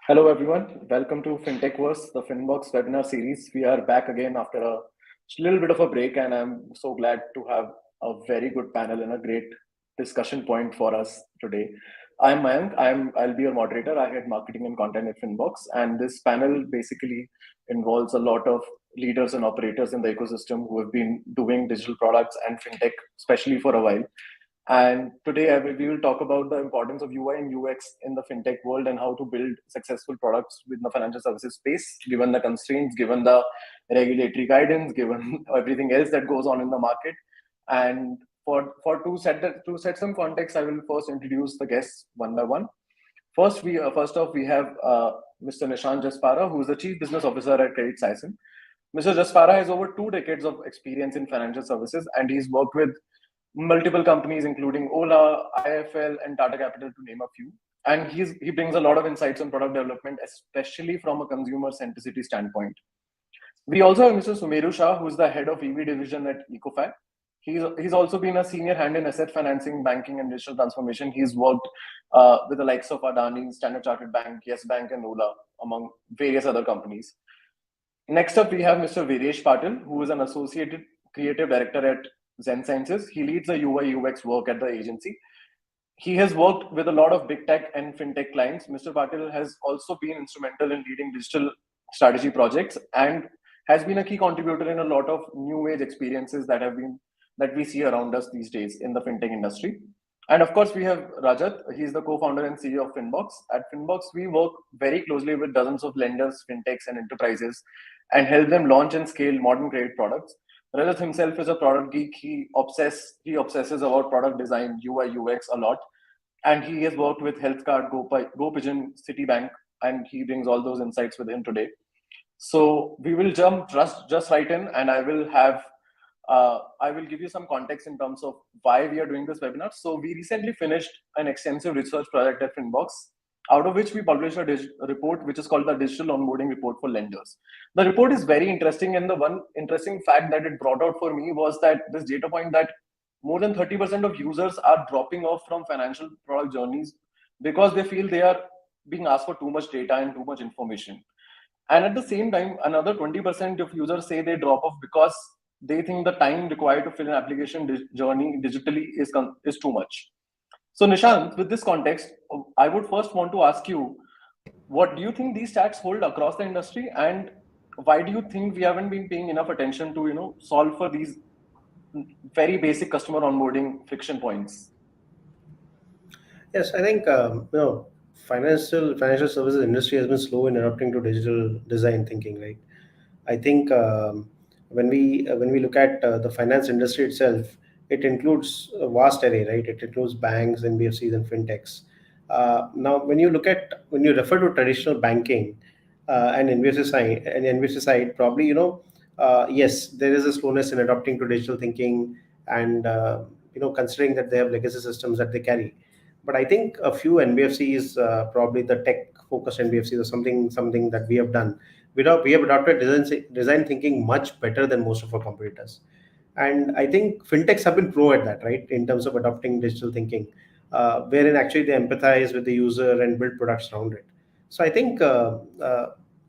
Hello, everyone. Welcome to FinTechVerse, the FinBox webinar series. We are back again after a little bit of a break, and I'm so glad to have a very good panel and a great discussion point for us today. I'm Mayank. I'll be your moderator. I head marketing and content at FinBox, and this panel basically involves a lot of leaders and operators in the ecosystem who have been doing digital products and fintech, especially for a while. And today we will talk about the importance of UI and UX in the fintech world and how to build successful products within the financial services space, given the constraints, given the regulatory guidance, given everything else that goes on in the market. And to set some context, I will first introduce the guests one by one. First off, we have Mr. Nishant Jasapara, who is the Chief Business Officer at Credit Saison. Mr. Jasapara has over 2 decades of experience in financial services, and he's worked with multiple companies, including Ola, IFL, and Tata Capital, to name a few. And he brings a lot of insights on product development, especially from a consumer centricity standpoint. We also have Mr. Sumeru Shah, who is the head of EV division at Ecofac. He's also been a senior hand in asset financing, banking, and digital transformation. He's worked with the likes of Adani, Standard Chartered Bank, Yes Bank, and Ola, among various other companies. Next up, we have Mr. Videsh Patil, who is an associated creative director at Zen Sciences. He leads the UI UX work at the agency. He has worked with a lot of big tech and fintech clients. Mr. Patil has also been instrumental in leading digital strategy projects and has been a key contributor in a lot of new age experiences that we see around us these days in the fintech industry. And of course, we have Rajat. He's the co-founder and CEO of FinBox. At FinBox, we work very closely with dozens of lenders, fintechs, and enterprises and help them launch and scale modern credit products. Rajat himself is a product geek. He obsesses about product design, UI, UX a lot. And he has worked with HealthCard, GoPigeon, Citibank, and he brings all those insights with him today. So we will jump just right in, and I will give you some context in terms of why we are doing this webinar. So we recently finished an extensive research project at FinBox, out of which we published a report which is called the Digital Onboarding Report for Lenders. The report is very interesting, and the one interesting fact that it brought out for me was that this data point that more than 30% of users are dropping off from financial product journeys because they feel they are being asked for too much data and too much information. And at the same time, another 20% of users say they drop off because they think the time required to fill an application journey digitally is too much. So Nishant, with this context, I would first want to ask you, what do you think these stats hold across the industry, and why do you think we haven't been paying enough attention to solve for these very basic customer onboarding friction points? Yes, I think financial services industry has been slow in adapting to digital design thinking, right? I think when we look at the finance industry itself, it includes a vast array, right? It includes banks, NBFCs, and fintechs. Now, when you refer to traditional banking and NBFC side, probably yes, there is a slowness in adopting to digital thinking, and considering that they have legacy systems that they carry. But I think a few NBFCs, probably the tech-focused NBFCs, or something that we have done. We have adopted design thinking much better than most of our competitors. And I think fintechs have been pro at that, right, in terms of adopting digital thinking, wherein actually they empathize with the user and build products around it. So I think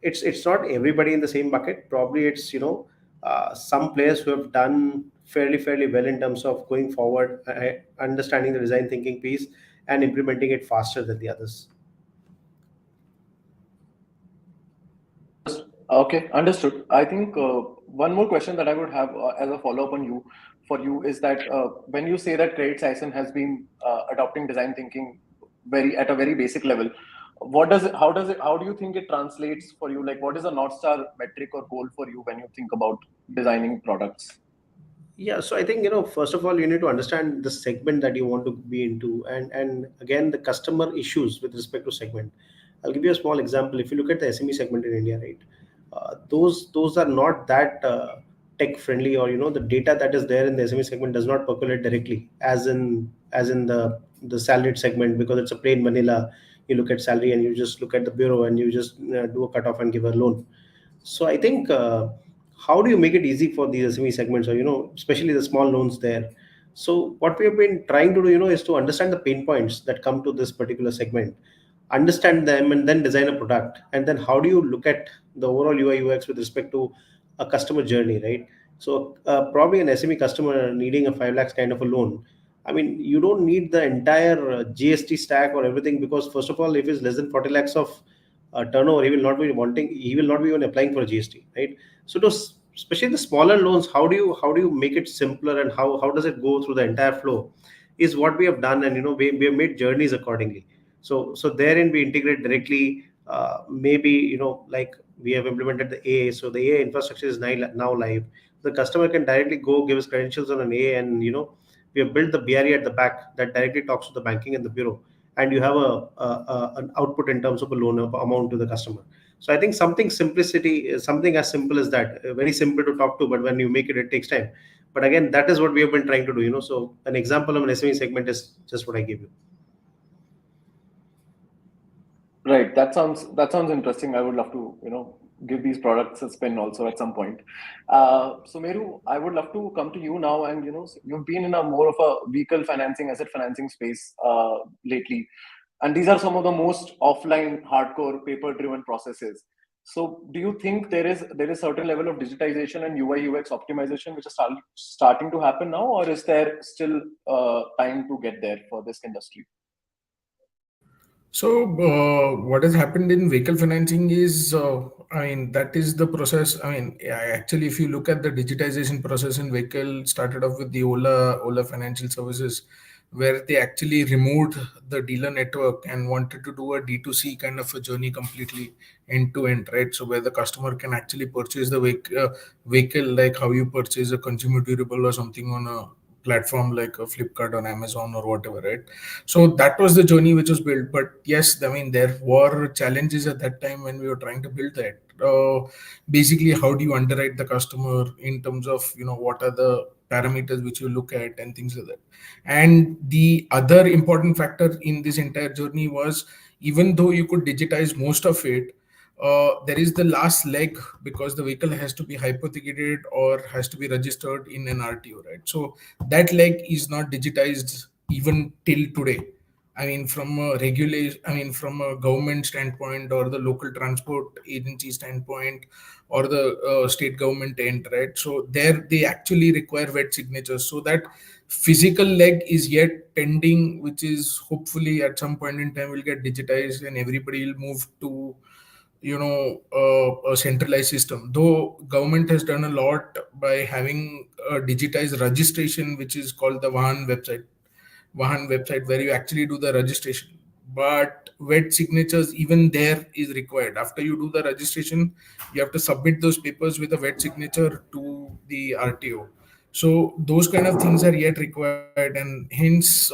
it's not everybody in the same bucket. Probably it's some players who have done fairly well in terms of going forward, understanding the design thinking piece and implementing it faster than the others. Okay, understood. I think one more question that I would have as a follow-up for you is that when you say that Credit Saison has been adopting design thinking at a very basic level, how do you think it translates for you? Like, what is a North Star metric or goal for you when you think about designing products? Yeah, so I think first of all, you need to understand the segment that you want to be into, and again the customer issues with respect to segment. I'll give you a small example. If you look at the SME segment in India, right, those are not that tech friendly, or the data that is there in the SME segment does not percolate directly as in the salaried segment, because it's a plain vanilla. You look at salary and you just look at the bureau and you just do a cutoff and give a loan. So I think how do you make it easy for these SME segments, or especially the small loans there? So what we have been trying to do, is to understand the pain points that come to this particular segment. understand them, and then design a product. And then how do you look at the overall UI UX with respect to a customer journey, right? So probably an SME customer needing a 5 lakhs kind of a loan, I mean, you don't need the entire GST stack or everything, because first of all, if it's less than 40 lakhs of turnover, he will not be even applying for a GST, right? So those, especially the smaller loans, how do you make it simpler, and how does it go through the entire flow, is what we have done. And we have made journeys accordingly. So therein we integrate directly. Maybe like we have implemented the AA, so the AA infrastructure is now live. The customer can directly go give his credentials on an AA, and we have built the BRE at the back that directly talks to the banking and the bureau, and you have an output in terms of a loan amount to the customer. So I think something simplicity is something as simple as that, very simple to talk to, but when you make it, it takes time. But again, that is what we have been trying to do. So an example of an SME segment is just what I gave you. Right. That sounds interesting. I would love to, give these products a spin also at some point. So Meru, I would love to come to you now, and you've been in a more of a vehicle financing, asset financing space lately, and these are some of the most offline, hardcore, paper-driven processes. So, do you think there is certain level of digitization and UI UX optimization which is starting to happen now, or is there still time to get there for this industry? So, what has happened in vehicle financing is, that is the process. Actually, if you look at the digitization process in vehicle, started off with the Ola Financial Services, where they actually removed the dealer network and wanted to do a D2C kind of a journey completely end to end, right? So, where the customer can actually purchase the vehicle like how you purchase a consumer durable or something on a platform like a Flipkart or Amazon or whatever, right? So that was the journey which was built. But yes, there were challenges at that time when we were trying to build that. Basically, how do you underwrite the customer in terms of what are the parameters which you look at and things like that. And the other important factor in this entire journey was, even though you could digitize most of it, there is the last leg, because the vehicle has to be hypothecated or has to be registered in an RTO, right? So that leg is not digitized even till today. From a regulation, from a government standpoint or the local transport agency standpoint or the state government end, right? So there they actually require wet signatures. So that physical leg is yet pending, which is hopefully at some point in time will get digitized and everybody will move to a centralized system. Though government has done a lot by having a digitized registration, which is called the Vahan website, where you actually do the registration. But wet signatures, even there, is required. After you do the registration, you have to submit those papers with a wet signature to the RTO. So those kind of things are yet required, and hence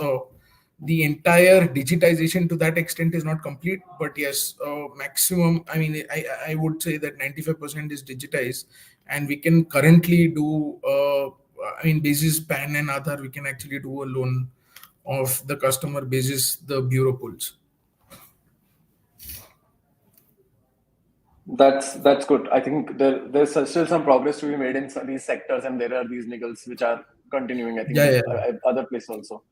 the entire digitization to that extent is not complete. But yes, maximum. I would say that 95% is digitized, and we can currently do. Basis PAN and Aadhaar, we can actually do a loan of the customer basis the bureau pulls. That's good. I think there's still some progress to be made in these sectors, and there are these niggles which are continuing. I think Yeah, in yeah. other places also.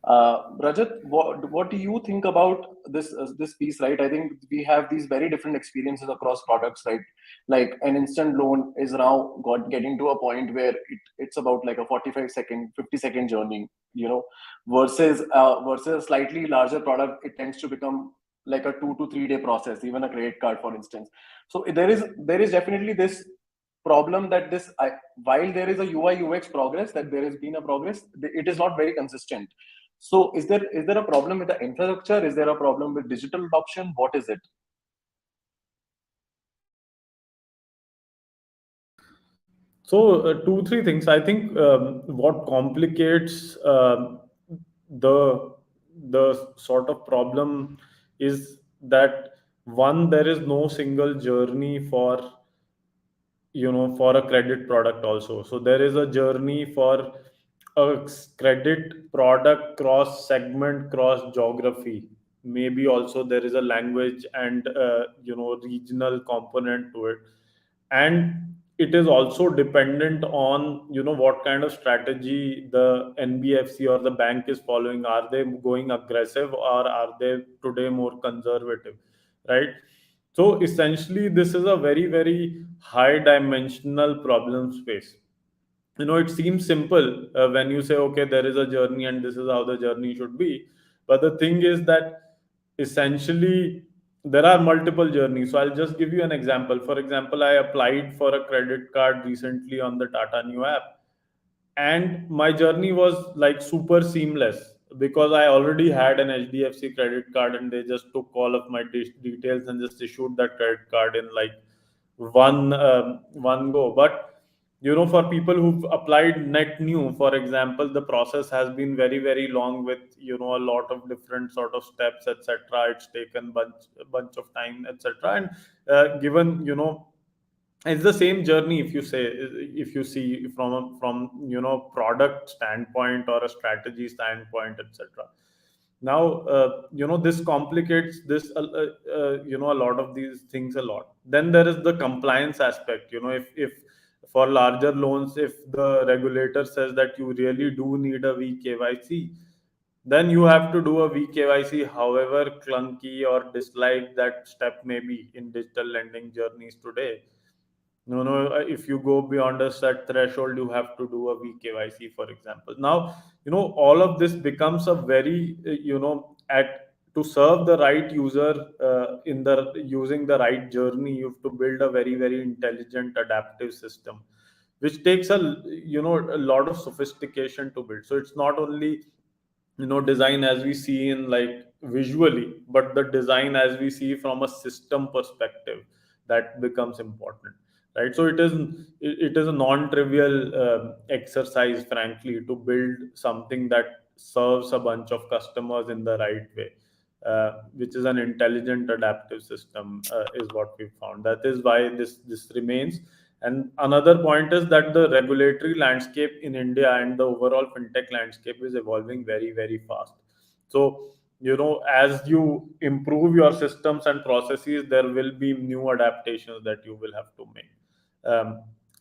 Rajat, what do you think about this piece? Right, I think we have these very different experiences across products. Right, like an instant loan is now getting to a point where it's about like a 45-second, 50-second journey. Versus a slightly larger product, it tends to become like a 2 to 3 day process, even a credit card, for instance. So there is definitely this problem that while there is a UI UX progress, that there has been a progress, it is not very consistent. So is there a problem with the infrastructure? Is there a problem with digital adoption? What is it? So, two, three things. I think what complicates the sort of problem is that, one, there is no single journey for for a credit product also. So there is a journey for a credit product cross segment, cross geography. Maybe also there is a language and regional component to it. And it is also dependent on, what kind of strategy the NBFC or the bank is following. Are they going aggressive, or are they today more conservative, right? So essentially this is a very, very high dimensional problem space. It seems simple when you say, okay, there is a journey and this is how the journey should be. But the thing is that essentially there are multiple journeys. So I'll just give you an example. For example, I applied for a credit card recently on the Tata Neu app, and my journey was like super seamless because I already had an HDFC credit card, and they just took all of my details and just issued that credit card in like one go. But for people who've applied net new, for example, the process has been very, very long with a lot of different sort of steps, etc. It's taken bunch of time, etc. And given it's the same journey, if you say, if you see from product standpoint or a strategy standpoint, etc. Now this complicates this a lot of these things a lot. Then there is the compliance aspect. If for larger loans, if the regulator says that you really do need a VKYC, then you have to do a VKYC, however clunky or disliked that step may be in digital lending journeys today. If you go beyond a set threshold, you have to do a VKYC, for example. Now, all of this becomes a very, at to serve the right user in the using the right journey, you have to build a very, very intelligent adaptive system, which takes a lot of sophistication to build. So it's not only design as we see in like visually, but the design as we see from a system perspective, that becomes important, right? So it is a non-trivial exercise, frankly, to build something that serves a bunch of customers in the right way, which is an intelligent adaptive system, is what we found. That is why this remains. And another point is that the regulatory landscape in India and the overall fintech landscape is evolving very, very fast. So, as you improve your systems and processes, there will be new adaptations that you will have to make.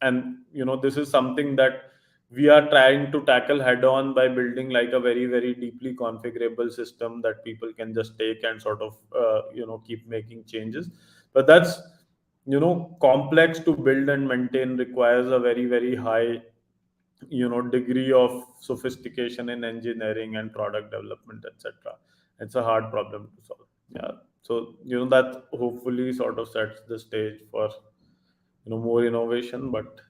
And, this is something that we are trying to tackle head on by building like a very, very deeply configurable system that people can just take and sort of, keep making changes. But that's, complex to build and maintain, requires a very, very high degree of sophistication in engineering and product development, etc. It's a hard problem to solve. Yeah. So that hopefully sort of sets the stage for more innovation. But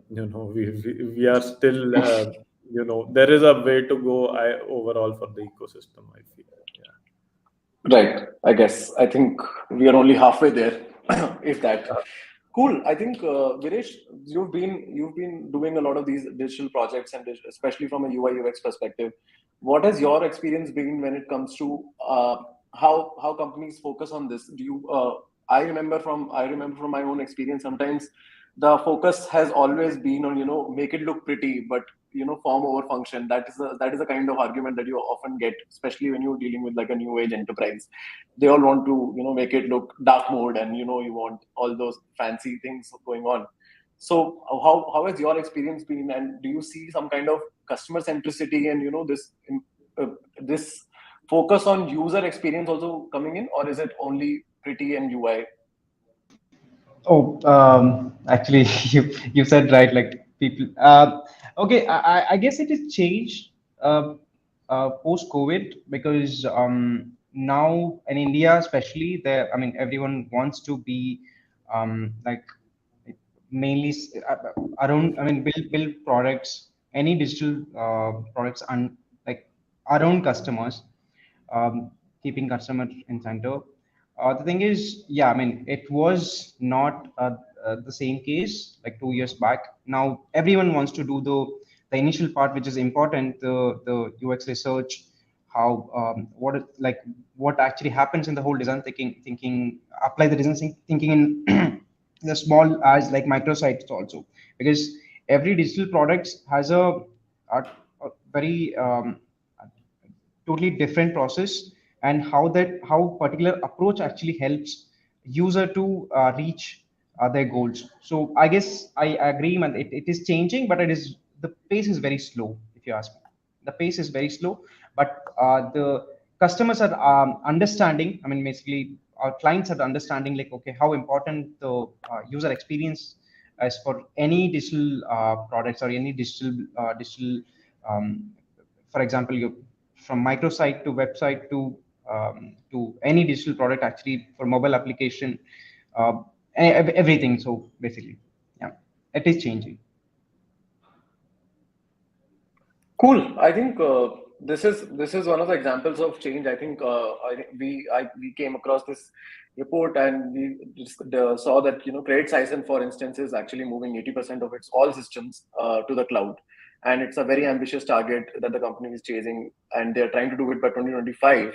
we are still there is a way to go, overall, for the ecosystem, I feel. Right. I think we are only halfway there, if that. Cool. I think Viresh, you've been doing a lot of these digital projects, and especially from a UI UX perspective. What has your experience been when it comes to how companies focus on this? Do you? I remember from my own experience. Sometimes the focus has always been on make it look pretty, but form over function. That is a kind of argument that you often get, especially when you're dealing with like a new age enterprise. They all want to make it look dark mode, and you want all those fancy things going on. So how has your experience been, and do you see some kind of customer centricity and this focus on user experience also coming in, or is it only pretty and UI? Oh, actually, you said right. Like people. Okay, I guess it has changed post COVID because now in India, especially, there. I mean, everyone wants to be like mainly around. I mean, build products, any digital products, and like around customers, um, keeping customer in center. The thing is, yeah, I mean, it was not the same case like 2 years back. Now everyone wants to do the initial part, which is important, the UX research, how like what actually happens in the whole design thinking, apply the design thinking in the small as like microsites also, because every digital product has a very totally different process, and how particular approach actually helps user to reach their goals. So I guess I agree, man. It is changing, but the pace is very slow. If you ask me, the pace is very slow. But the customers are understanding. I mean, basically, our clients are understanding like, okay, how important the user experience is for any digital products or any digital. Um, for example, you from microsite to website to any digital product actually for mobile application, uh, everything. So basically, yeah, it is changing. Cool. I think this is one of the examples of change. I think we came across this report and we just, saw that Credit Saison, for instance, is actually moving 80% of its all systems to the cloud, and it's a very ambitious target that the company is chasing, and they're trying to do it by 2025,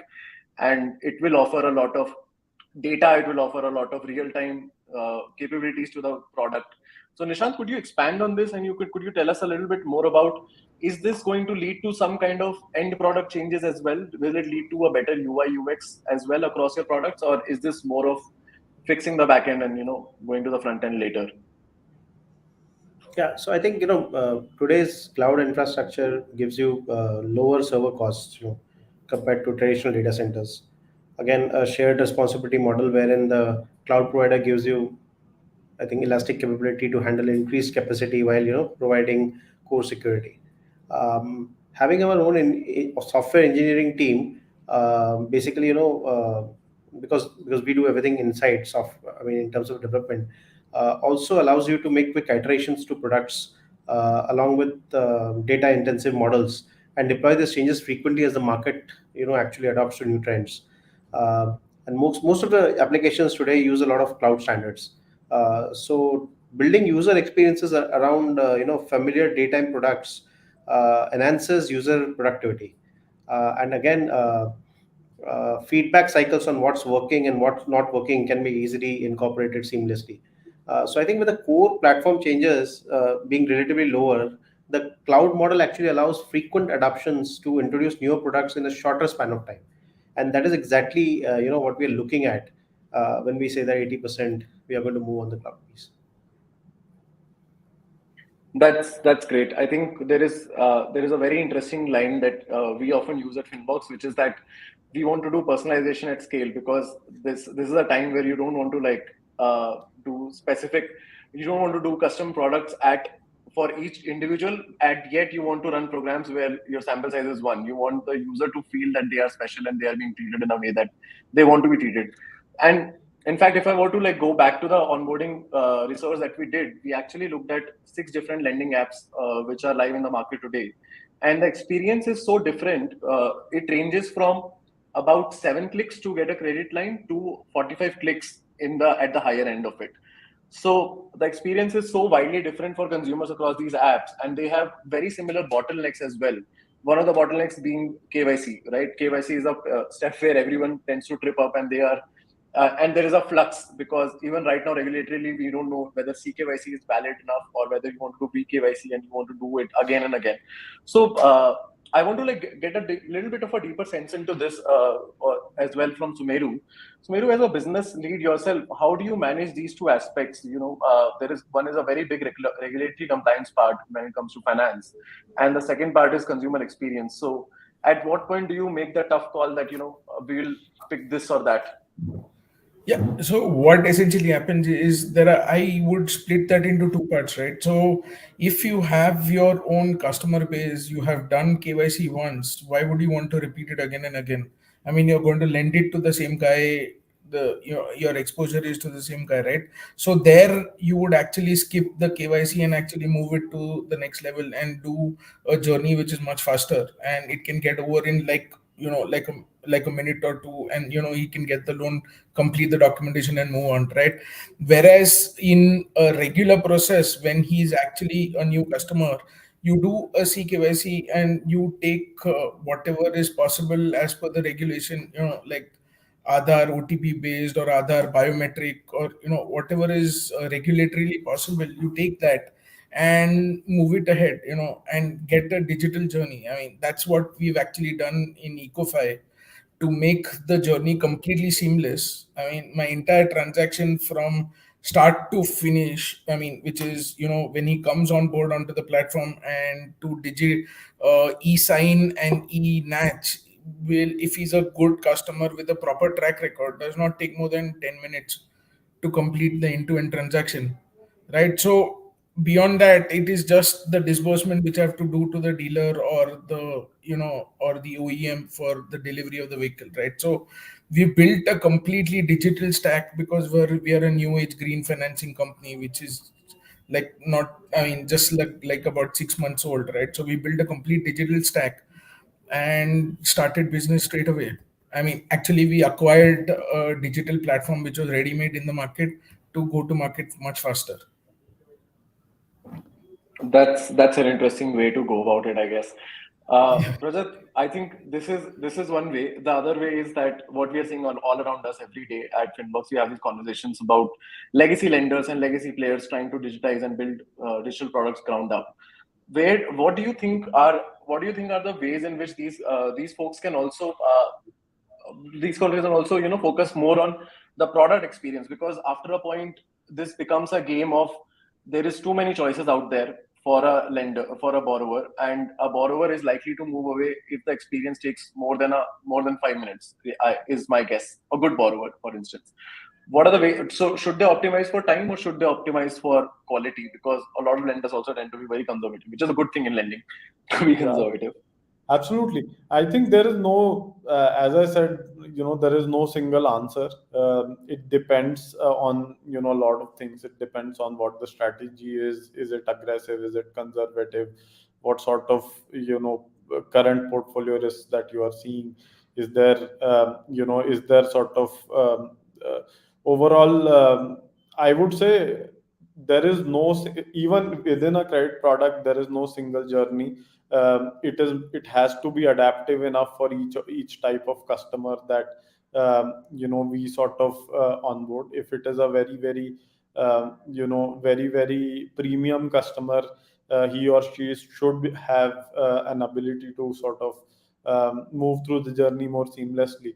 and it will offer a lot of data. It will offer a lot of real time capabilities to the product. So Nishant, could you expand on this, and could you tell us a little bit more about, is this going to lead to some kind of end product changes as well? Will it lead to a better UI UX as well across your products, or is this more of fixing the back end and going to the front end later? Yeah, so I think today's cloud infrastructure gives you lower server costs, compared to traditional data centers. Again, a shared responsibility model wherein the cloud provider gives you, I think, elastic capability to handle increased capacity while providing core security. Having our own software engineering team, basically, because we do everything inside software. I mean, in terms of development, also allows you to make quick iterations to products along with data intensive models and deploy these changes frequently as the market actually adopts to new trends. Uh, and most of the applications today use a lot of cloud standards. So building user experiences around familiar daytime products enhances user productivity. And again, feedback cycles on what's working and what's not working can be easily incorporated seamlessly. So I think with the core platform changes being relatively lower, the cloud model actually allows frequent adoptions to introduce newer products in a shorter span of time, and that is exactly what we are looking at when we say that 80% we are going to move on the cloud piece. That's great. I think there is a very interesting line that we often use at FinBox, which is that we want to do personalization at scale, because this is a time where you don't want to do specific, you don't want to do custom products at for each individual, and yet you want to run programs where your sample size is one. You want the user to feel that they are special and they are being treated in a way that they want to be treated. And in fact, if I were to go back to the onboarding research that we did, we actually looked at 6 different lending apps which are live in the market today, and the experience is so different. It ranges from about 7 clicks to get a credit line to 45 clicks at the higher end of it. So the experience is so widely different for consumers across these apps, and they have very similar bottlenecks as well. One of the bottlenecks being KYC, right? KYC is a step where everyone tends to trip up, and and there is a flux, because even right now regulatorily we don't know whether CKYC is valid enough, or whether you want to do BKYC and you want to do it again and again. So I want to get a little bit of a deeper sense into this as well from Sumeru. Sumeru, as a business lead yourself, how do you manage these two aspects? There is one is a very big regulatory compliance part when it comes to finance, and the second part is consumer experience. So at what point do you make the tough call that we'll pick this or that? Yeah. So what essentially happens is I would split that into two parts, right? So if you have your own customer base, you have done KYC once, why would you want to repeat it again and again? I mean, you're going to lend it to the same guy. Your exposure is to the same guy, right? So there you would actually skip the KYC and actually move it to the next level and do a journey which is much faster, and it can get over in like a minute or two, and he can get the loan, complete the documentation and move on, right? Whereas in a regular process, when he's actually a new customer, you do a CKYC and you take whatever is possible as per the regulation, like Aadhaar OTP based or Aadhaar biometric, or whatever is regulatorily possible, you take that and move it ahead, and get a digital journey. I mean, that's what we've actually done in Ecofy to make the journey completely seamless. I mean, my entire transaction from start to finish. I mean, which is, when he comes on board onto the platform and to e-sign and e-natch, will, if he's a good customer with a proper track record, does not take more than 10 minutes to complete the end-to-end transaction, right? So beyond that, it is just the disbursement which I have to do to the dealer or the, or the OEM for the delivery of the vehicle, right? So we built a completely digital stack because we are a new age green financing company, which is like not, I mean, just like about 6 months old, right? So we built a complete digital stack and started business straight away. I mean, actually, we acquired a digital platform which was ready made in the market to go to market much faster. That's an interesting way to go about it, I guess. Rajat, I think this is one way. The other way is that what we are seeing all around us every day at FinBox, we have these conversations about legacy lenders and legacy players trying to digitize and build digital products ground up. What do you think are the ways in which these folks can also these countries can also focus more on the product experience, because after a point this becomes a game of there is too many choices out there for a lender, for a borrower, and a borrower is likely to move away if the experience takes more than 5 minutes, is my guess. A good borrower, for instance, what are the ways? So should they optimize for time or should they optimize for quality? Because a lot of lenders also tend to be very conservative, which is a good thing in lending, to be conservative. Absolutely. I think there is no, as I said, there is no single answer. It depends on, a lot of things. It depends on what the strategy is. Is it aggressive? Is it conservative? What sort of, current portfolio risk that you are seeing? Is there, is there sort of overall, I would say there is no, even within a credit product, there is no single journey. It has to be adaptive enough for each type of customer that we sort of onboard. If it is a very very very premium customer, he or she should have an ability to sort of move through the journey more seamlessly,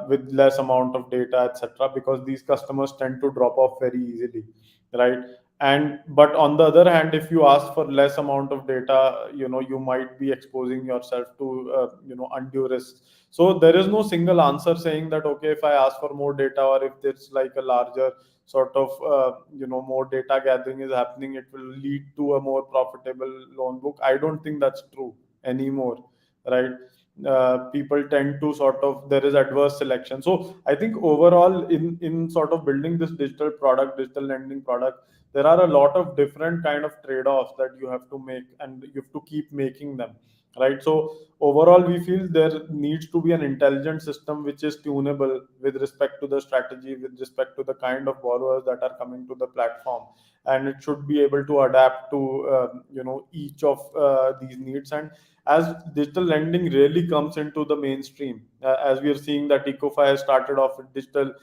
with less amount of data, etc., because these customers tend to drop off very easily, right? And but on the other hand, if you ask for less amount of data, you might be exposing yourself to undue risk. So there is no single answer saying that, okay, if I ask for more data, or if there's like a larger sort of more data gathering is happening, it will lead to a more profitable loan book. I don't think that's true anymore, right? People tend to sort of, there is adverse selection. So I think overall, in sort of building this digital lending product, there are a lot of different kind of trade-offs that you have to make, and you have to keep making them, right? So overall, we feel there needs to be an intelligent system which is tunable with respect to the strategy, with respect to the kind of borrowers that are coming to the platform, and it should be able to adapt to each of these needs. And as digital lending really comes into the mainstream, as we are seeing that Ecofi has started off with digital,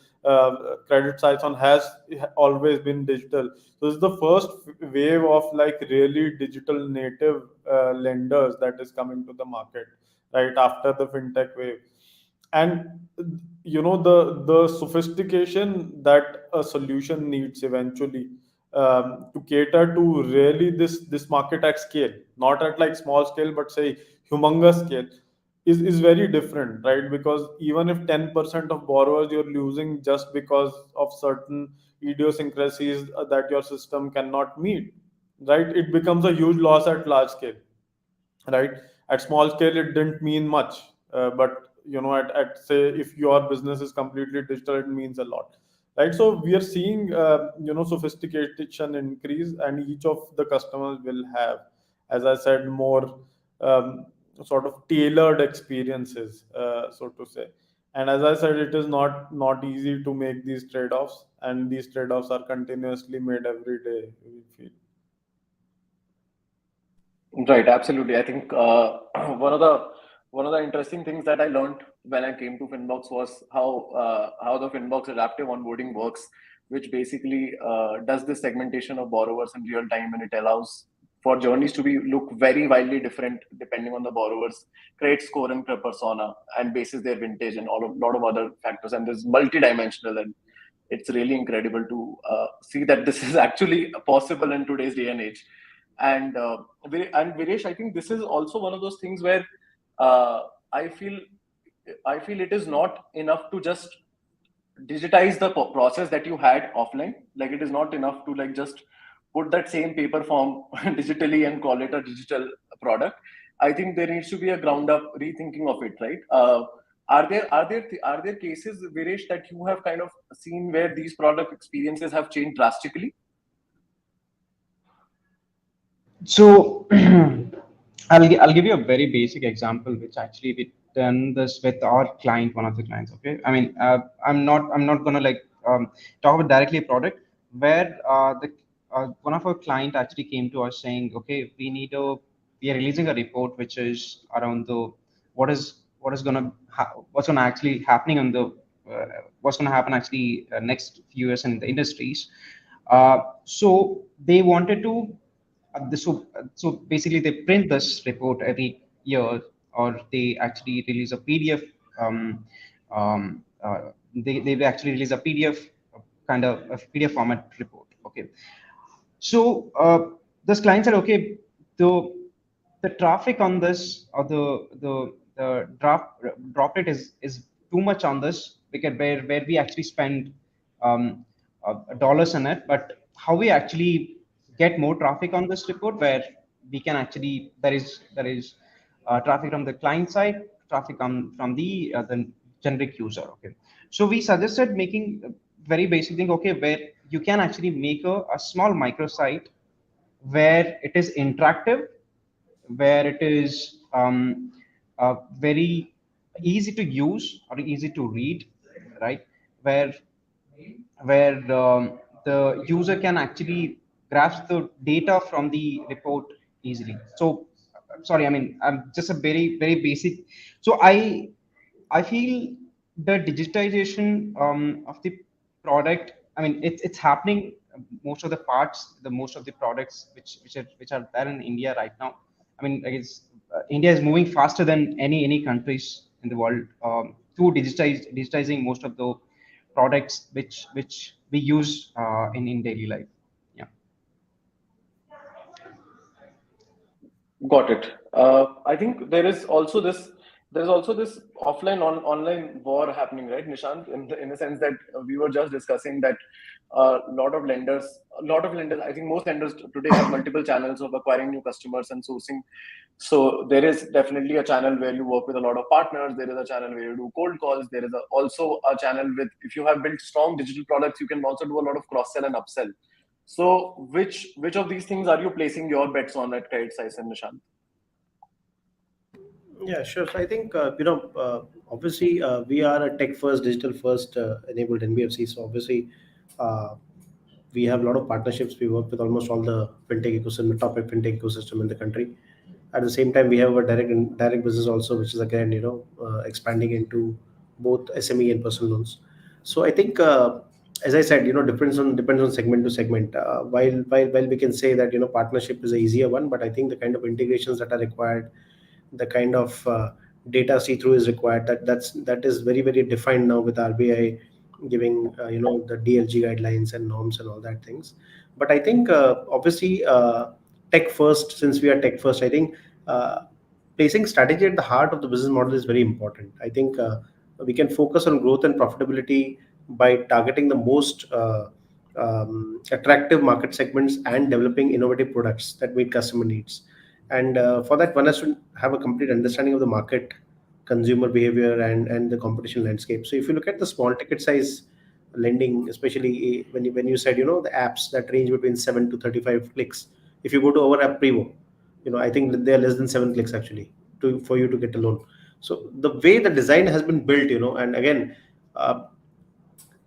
credit Saison has always been digital. So this is the first wave of like really digital native lenders that is coming to the market right after the fintech wave. And the sophistication that a solution needs eventually, to cater to really this market at scale, not at like small scale, but say humongous scale, is very different, right? Because even if 10% of borrowers you're losing just because of certain idiosyncrasies that your system cannot meet, right, it becomes a huge loss at large scale, right? At small scale it didn't mean much, but at say if your business is completely digital, it means a lot, right? So we are seeing sophistication increase, and each of the customers will have, as I said, more sort of tailored experiences, so to say. And as I said, it is not easy to make these trade-offs, and these trade-offs are continuously made every day, we feel. Right, absolutely. I think one of the interesting things that I learned when I came to FinBox was how the FinBox adaptive onboarding works, which basically does this segmentation of borrowers in real time, and it allows for journeys to be look very wildly different depending on the borrower's credit score and persona, and basis their vintage and lot of other factors. And there's multidimensional, and it's really incredible to see that this is actually possible in today's day and age. And Viresh, I think this is also one of those things where uh, I feel I feel it is not enough to just digitize the process that you had offline. Like it is not enough to like just put that same paper form digitally and call it a digital product. I think there needs to be a ground up rethinking of it, right? Are there cases, Viresh, that you have kind of seen where these product experiences have changed drastically? So I'll give you a very basic example, which actually we done this with our client, one of the clients. Okay, I mean, I'm not gonna like talk about directly a product where the one of our client actually came to us saying, okay, we are releasing a report which is around the what is gonna what's gonna actually happening on the what's gonna happen actually next few years in the industries. So they wanted to so basically they print this report every year, or they actually release a PDF. Um, they actually release a PDF kind of a PDF format report. Okay, so this client said, okay, the the traffic on this or the drop rate is too much on this, because where we actually spend dollars in it, but how we actually get more traffic on this report, where we can actually there is traffic from the client side, traffic from the generic user. Okay, so we suggested making a very basic thing. Okay, where you can actually make a small microsite where it is interactive, where it is very easy to use or easy to read, right? Where the user can actually grasp the data from the report easily. So, sorry, I mean, I'm just a very basic. So I feel the digitization of the product. I mean, it's happening. Most of the parts, the most of the products which are there in India right now. I mean, like India is moving faster than any countries in the world to digitizing most of the products which we use in daily life. Yeah. Got it. I think there's also this offline on online war happening, right, Nishant? In the sense that we were just discussing that a lot of lenders, I think most lenders today have multiple channels of acquiring new customers and sourcing. So there is definitely a channel where you work with a lot of partners. There is a channel where you do cold calls. There is also a channel with, if you have built strong digital products, you can also do a lot of cross sell and upsell. So which of these things are you placing your bets on at Credit Size and Nishant? Yeah, sure. So I think obviously we are a tech first, digital first enabled NBFC. So obviously uh, we have a lot of partnerships. We work with almost all the fintech ecosystem, the top fintech ecosystem in the country. At the same time, we have a direct business also, which is again expanding into both SME and personal loans. So I think, as I said, depends on segment to segment. While we can say that partnership is a easier one, but I think the kind of integrations that are required, the kind of data see through is required. That is very defined now with RBI giving the DLG guidelines and norms and all that things. But I think obviously tech first, since we are tech first, I think uh, placing strategy at the heart of the business model is very important. I think we can focus on growth and profitability by targeting the most attractive market segments and developing innovative products that meet customer needs. And for that, one has to have a complete understanding of the market, consumer behavior, and the competition landscape. So if you look at the small ticket size lending, especially when you said the apps that range between 7 to 35 clicks. If you go to our app Prevo, I think that they are less than 7 clicks actually for you to get a loan. So the way the design has been built, and again, uh,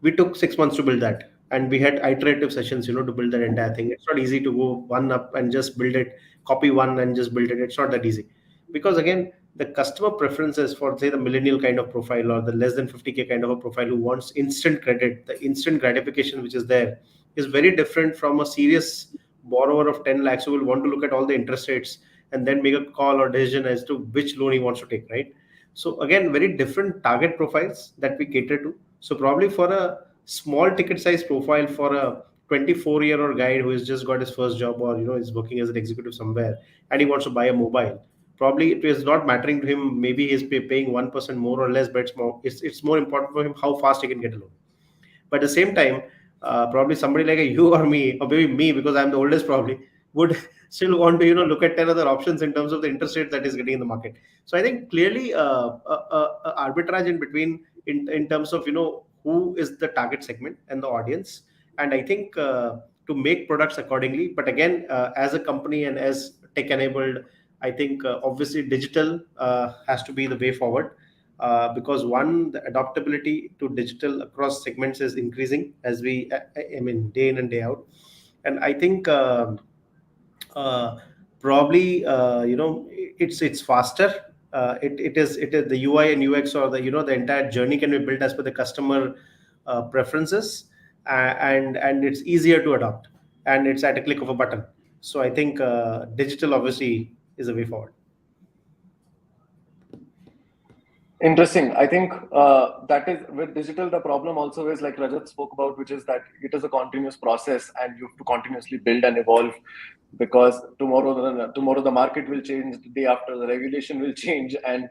we took 6 months to build that, and we had iterative sessions to build that entire thing. It's not easy to go one up and just build it, copy one and just build it. It's not that easy, because again, the customer preferences for, say, the millennial kind of profile or the less than 50K kind of a profile who wants instant credit, the instant gratification which is there, is very different from a serious borrower of 10 lakhs who will want to look at all the interest rates and then make a call or decision as to which loan he wants to take, right? So again, very different target profiles that we cater to. So probably for a small ticket size profile for a 24-year-old guy who has just got his first job, or is working as an executive somewhere, and he wants to buy a mobile. Probably it is not mattering to him. Maybe he's paying 1% more or less, but it's more important for him how fast he can get a loan. But at the same time, probably somebody like a you or me, or maybe me, because I'm the oldest, probably would still want to look at 10 other options in terms of the interest rate that is getting in the market. So I think clearly arbitrage in between, in terms of who is the target segment and the audience, and I think to make products accordingly. But again, as a company and as tech enabled, I think obviously digital has to be the way forward, because one, the adaptability to digital across segments is increasing as I mean, day in and day out. And I think uh, probably it's faster. It is the UI and UX, or the entire journey can be built as per the customer preferences, and it's easier to adopt, and it's at a click of a button. So I think digital obviously is a way forward. Interesting. I think that is with digital. The problem also is like Rajat spoke about, which is that it is a continuous process, and you have to continuously build and evolve, because tomorrow the market will change, the day after the regulation will change, and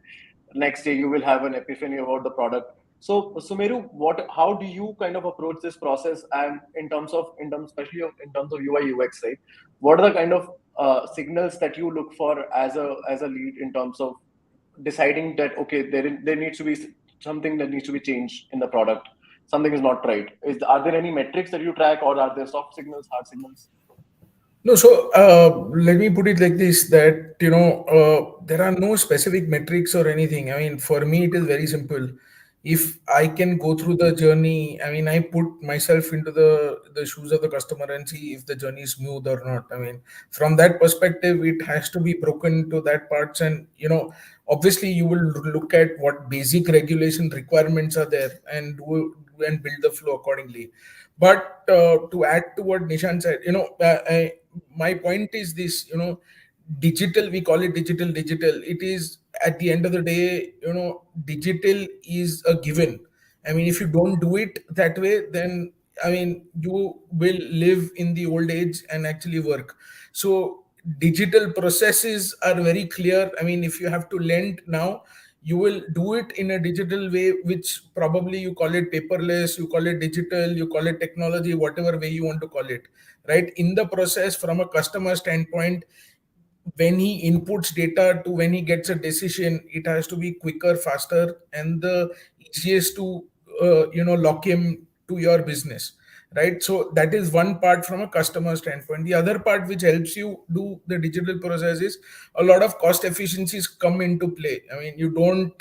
next day you will have an epiphany about the product. So Sumeru, how do you kind of approach this process, and especially in terms of UI UX, right? What are the kind of signals that you look for as a lead in terms of deciding that okay, there needs to be something that needs to be changed in the product, something is not right? Are there any metrics that you track, or are there soft signals, hard signals? No, so let me put it like this: that there are no specific metrics or anything. I mean, for me, it is very simple. If I can go through the journey, I mean, I put myself into the shoes of the customer and see if the journey is smooth or not. I mean, from that perspective, it has to be broken to that parts, and obviously, you will look at what basic regulation requirements are there and build the flow accordingly. But to add to what Nishant said, my point is this: digital, we call it digital. It is, at the end of the day, digital is a given. I mean, if you don't do it that way, then I mean, you will live in the old age and actually work. So digital processes are very clear. I mean, if you have to lend now, you will do it in a digital way, which probably you call it paperless, you call it digital, you call it technology, whatever way you want to call it, right? In the process, from a customer standpoint, when he inputs data to when he gets a decision, it has to be quicker, faster, and the easiest to lock him to your business, right? So that is one part from a customer standpoint. The other part which helps you do the digital process is a lot of cost efficiencies come into play. I mean, you don't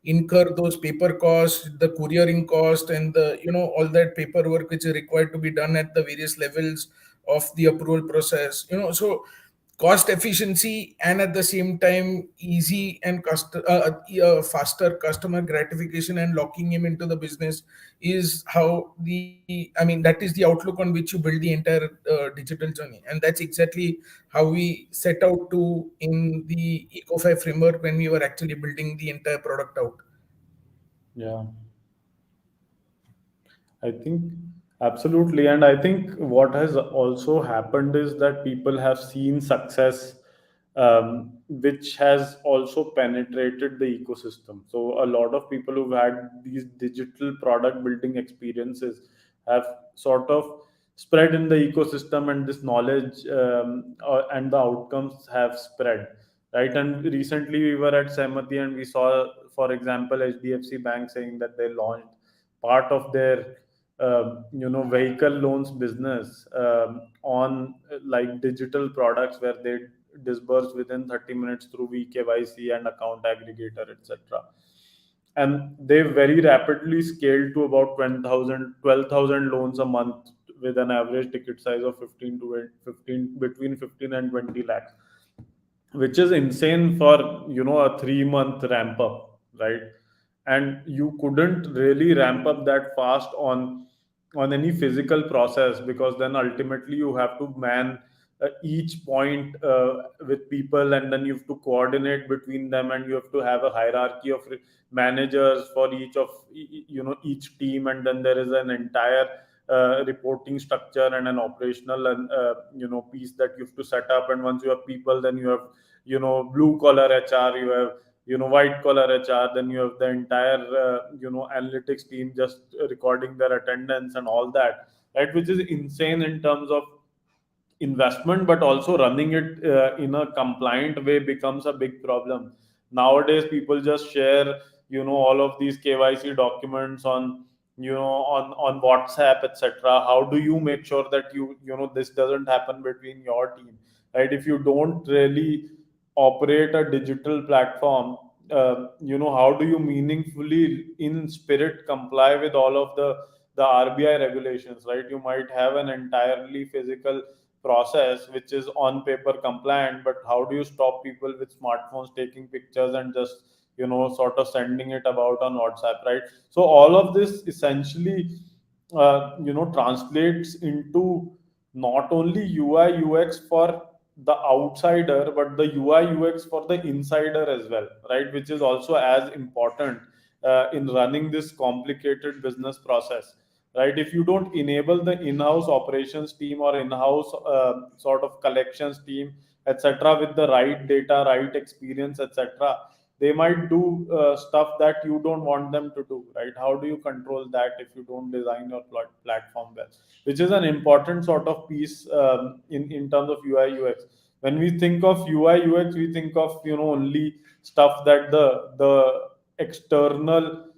incur those paper costs, the couriering cost, and the all that paperwork which is required to be done at the various levels of the approval process. So cost efficiency, and at the same time easy and faster customer gratification and locking him into the business is how that is the outlook on which you build the entire digital journey. And that's exactly how we set out to in the Eco5 framework when we were actually building the entire product out. Yeah, I think absolutely. And I think what has also happened is that people have seen success, which has also penetrated the ecosystem. So a lot of people who've had these digital product building experiences have sort of spread in the ecosystem, and this knowledge and the outcomes have spread, right? And recently we were at Sehmati and we saw, for example, HDFC Bank saying that they launched part of their vehicle loans business on like digital products, where they disburse within 30 minutes through VKYC and account aggregator, etc. And they very rapidly scaled to about 12,000 loans a month, with an average ticket size of 15 between 15 and 20 lakhs, which is insane for a 3-month ramp up, right? And you couldn't really ramp up that fast on any physical process, because then ultimately you have to man each point with people, and then you have to coordinate between them, and you have to have a hierarchy of managers for each of each team, and then there is an entire reporting structure and an operational and piece that you have to set up. And once you have people, then you have blue collar HR, you have white collar HR, then you have the entire analytics team just recording their attendance and all that, right? Which is insane in terms of investment, but also running it in a compliant way becomes a big problem. Nowadays people just share all of these KYC documents on on WhatsApp, etc. How do you make sure that this doesn't happen between your team, right? If you don't really operate a digital platform, how do you meaningfully in spirit comply with all of the RBI regulations, right? You might have an entirely physical process which is on paper compliant, but how do you stop people with smartphones taking pictures and just sort of sending it about on WhatsApp, right? So all of this essentially translates into not only UI UX for the outsider, but the UI UX for the insider as well, right? Which is also as important in running this complicated business process, right? If you don't enable the in-house operations team or in-house sort of collections team, etc., with the right data, right experience, etc., they might do stuff that you don't want them to do, right? How do you control that if you don't design your platform well? Which is an important sort of piece in terms of UI UX. When we think of UI UX, we think of only stuff that the external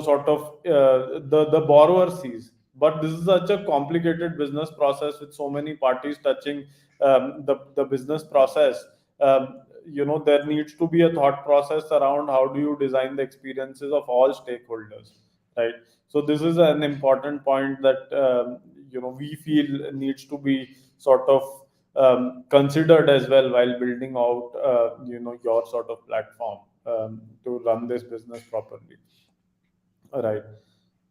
sort of the borrower sees. But this is such a complicated business process with so many parties touching the business process. There needs to be a thought process around how do you design the experiences of all stakeholders, right? So this is an important point that we feel needs to be sort of considered as well while building out your sort of platform to run this business properly, right?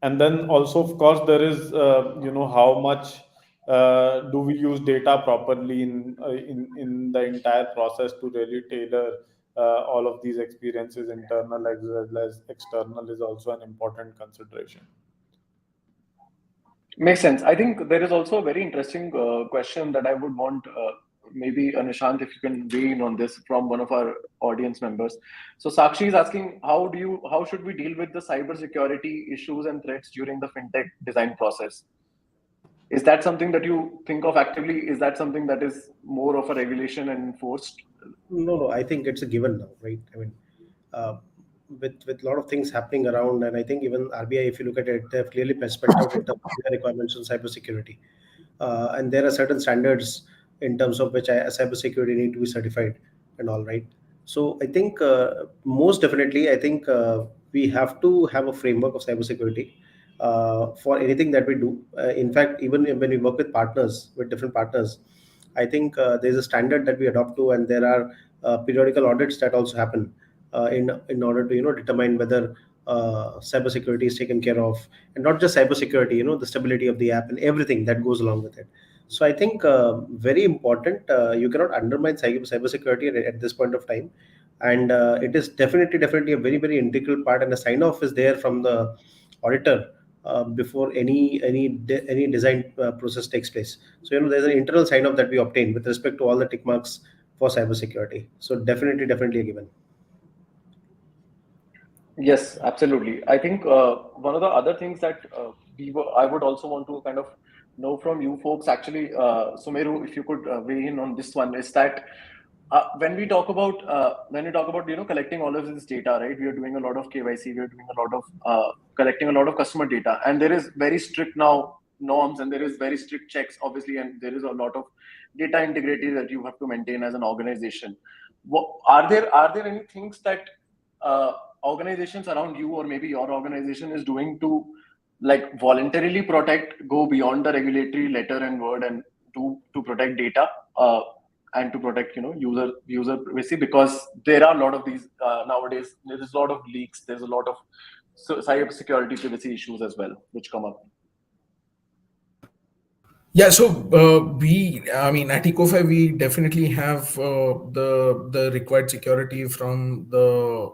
And then also, of course, there is how much do we use data properly in the entire process to really tailor all of these experiences, internal as well as external, is also an important consideration. Makes sense. I think there is also a very interesting question that I would want maybe Nishant, if you can weigh in on this from one of our audience members. So Sakshi is asking, how should we deal with the cybersecurity issues and threats during the fintech design process? Is that something that you think of actively? Is that something that is more of a regulation and enforced? No, I think it's a given now, right? I mean, uh, with a lot of things happening around, and I think even RBI, if you look at it, they have clearly spelled out in terms of their requirements on cybersecurity, and there are certain standards in terms of which cybersecurity need to be certified and all, right? So I think most definitely, I think we have to have a framework of cybersecurity for anything that we do. In fact, even when we work with partners, with different partners, I think there's a standard that we adopt to, and there are periodical audits that also happen in order to determine whether cybersecurity is taken care of, and not just cybersecurity, the stability of the app and everything that goes along with it. So I think very important. You cannot undermine cybersecurity at this point of time, and it is definitely a very integral part, and a sign off is there from the auditor before any design process takes place. So there's an internal sign off that we obtain with respect to all the tick marks for cybersecurity. So definitely a given. Yes, absolutely. I think one of the other things that I would also want to kind of know from you folks, actually, Sumeru, if you could weigh in on this one, is that when we talk about collecting all of this data, right? We are doing a lot of KYC, we are doing a lot of collecting a lot of customer data, and there is very strict now norms, and there is very strict checks, obviously, and there is a lot of data integrity that you have to maintain as an organization. Are there any things that organizations around you, or maybe your organization, is doing to like voluntarily go beyond the regulatory letter and word, and to protect data and to protect user privacy? Because there are a lot of these nowadays. There's a lot of leaks. There's a lot of cyber security privacy issues as well which come up. Yeah, so I mean, at Eco5, we definitely have the required security from the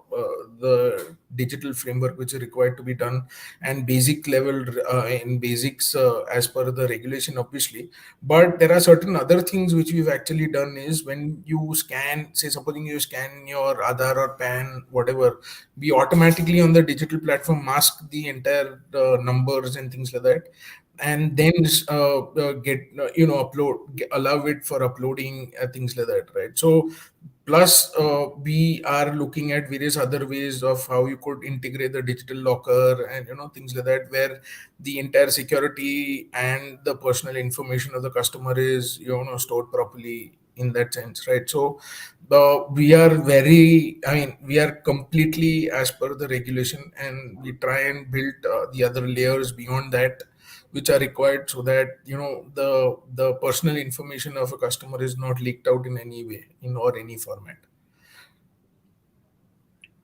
digital framework which is required to be done, and basic level in basics as per the regulation, obviously. But there are certain other things which we've actually done is when you scan, say, supposing you scan your Aadhaar or PAN, whatever, we automatically on the digital platform mask the entire numbers and things like that, and then get allow it for uploading things like that, right? So plus we are looking at various other ways of how you could integrate the digital locker and things like that, where the entire security and the personal information of the customer is stored properly in that sense, right? So we are very, I mean, we are completely as per the regulation, and we try and build the other layers beyond that which are required, so that the personal information of a customer is not leaked out in any way, in or any format.